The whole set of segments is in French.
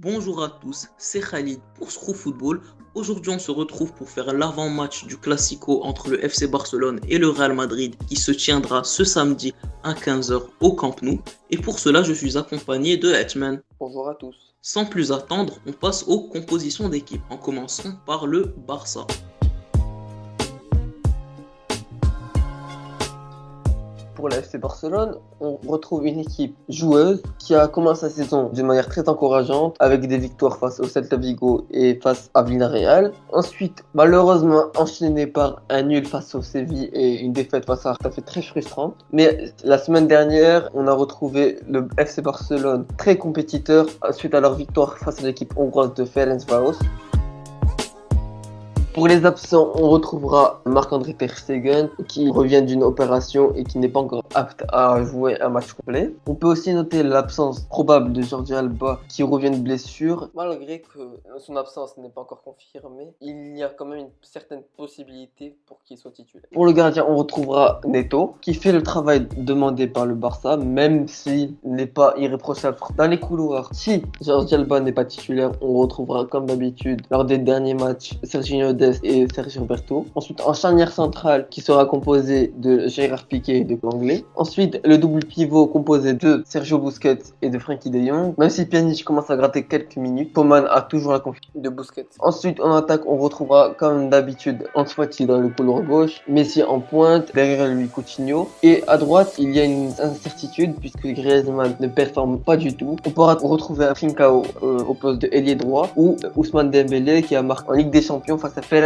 Bonjour à tous, c'est Khalid pour Screw Football. Aujourd'hui, on se retrouve pour faire l'avant-match du Classico entre le FC Barcelone et le Real Madrid qui se tiendra ce samedi à 15h au Camp Nou. Et pour cela, je suis accompagné de Hetman. Bonjour à tous. Sans plus attendre, on passe aux compositions d'équipe en commençant par le Barça. Pour la FC Barcelone, on retrouve une équipe joueuse qui a commencé la saison d'une manière très encourageante avec des victoires face au Celta Vigo et face à Villarreal. Ensuite, malheureusement enchaîné par un nul face au Séville et une défaite face à Retafe très frustrante. Mais la semaine dernière, on a retrouvé le FC Barcelone très compétiteur suite à leur victoire face à l'équipe hongroise de Ferencváros. Pour les absents, on retrouvera Marc-André Ter Stegen qui revient d'une opération et qui n'est pas encore apte à jouer un match complet. On peut aussi noter l'absence probable de Jordi Alba qui revient de blessure. Malgré que son absence n'est pas encore confirmée, il y a quand même une certaine possibilité pour qu'il soit titulaire. Pour le gardien, on retrouvera Neto qui fait le travail demandé par le Barça, même s'il n'est pas irréprochable dans les couloirs. Si Jordi Alba n'est pas titulaire, on retrouvera comme d'habitude lors des derniers matchs Serginho Dest et Sergio Roberto. Ensuite, en charnière centrale qui sera composé de Gérard Piqué et de Lenglet. Ensuite, le double pivot composé de Sergio Busquets et de Frenkie de Jong. Même si Pjanic commence à gratter quelques minutes, Coman a toujours la confiance de Busquets. Ensuite, en attaque, on retrouvera comme d'habitude Ansu Fati dans le couloir gauche, Messi en pointe, derrière lui Coutinho. Et à droite, il y a une incertitude puisque Griezmann ne performe pas du tout. On pourra retrouver un Trincao au poste de ailier droit ou Ousmane Dembélé qui a marqué en Ligue des Champions face à Ferencváros.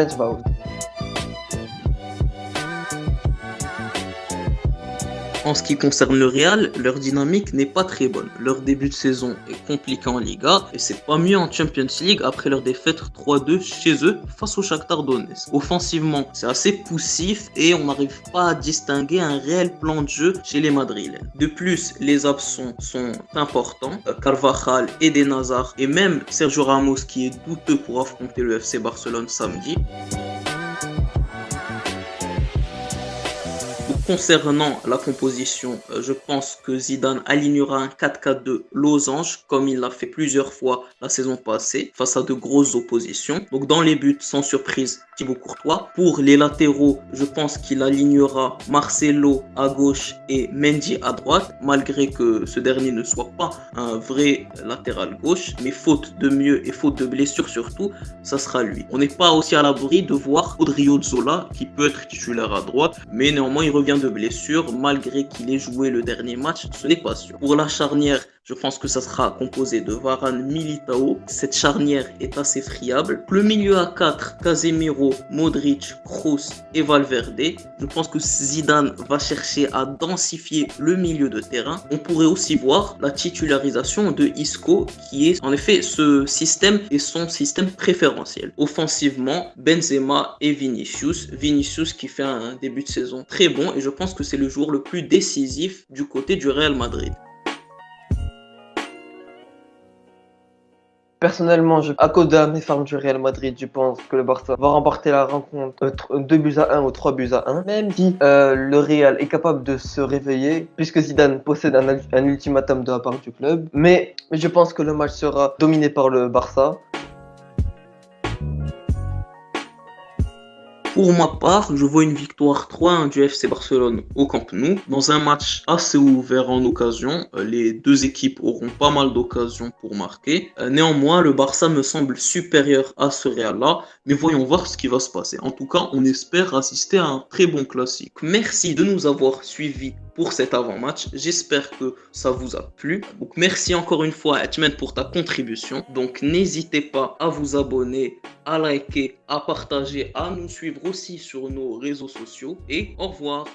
En ce qui concerne le Real, leur dynamique n'est pas très bonne. Leur début de saison est compliqué en Liga et c'est pas mieux en Champions League après leur défaite 3-2 chez eux face au Shakhtar Donetsk. Offensivement, c'est assez poussif et on n'arrive pas à distinguer un réel plan de jeu chez les Madrilènes. De plus, les absents sont importants, Carvajal, Eden Hazard et même Sergio Ramos qui est douteux pour affronter le FC Barcelone samedi. Concernant la composition, je pense que Zidane alignera un 4-4-2 losange comme il l'a fait plusieurs fois la saison passée face à de grosses oppositions. Donc dans les buts, sans surprise, Thibaut Courtois. Pour les latéraux, je pense qu'il alignera Marcelo à gauche et Mendy à droite, malgré que ce dernier ne soit pas un vrai latéral gauche, mais faute de mieux et faute de blessure surtout, ça sera lui. On n'est pas aussi à l'abri de voir Odriozola qui peut être titulaire à droite, mais néanmoins il revient de blessure malgré qu'il ait joué le dernier match, ce n'est pas sûr. Pour la charnière, je pense que ça sera composé de Varane, Militao. Cette charnière est assez friable. Le milieu à 4, Casemiro, Modric, Kroos et Valverde. Je pense que Zidane va chercher à densifier le milieu de terrain. On pourrait aussi voir la titularisation de Isco qui est en effet ce système et son système préférentiel. Offensivement, Benzema et Vinicius. Vinicius qui fait un début de saison très bon et je pense que c'est le joueur le plus décisif du côté du Real Madrid. Personnellement, à cause de la méforme du Real Madrid, je pense que le Barça va remporter la rencontre 2-1 ou 3-1. Même si le Real est capable de se réveiller, puisque Zidane possède un ultimatum de la part du club. Mais je pense que le match sera dominé par le Barça. Pour ma part, je vois une victoire 3-1 du FC Barcelone au Camp Nou dans un match assez ouvert en occasion. Les deux équipes auront pas mal d'occasions pour marquer. Néanmoins, le Barça me semble supérieur à ce Real-là, mais voyons voir ce qui va se passer. En tout cas, on espère assister à un très bon classique. Merci de nous avoir suivis pour cet avant-match. J'espère que ça vous a plu. Donc merci encore une fois à Hetman pour ta contribution. Donc n'hésitez pas à vous abonner, à liker, à partager, à nous suivre aussi sur nos réseaux sociaux et au revoir.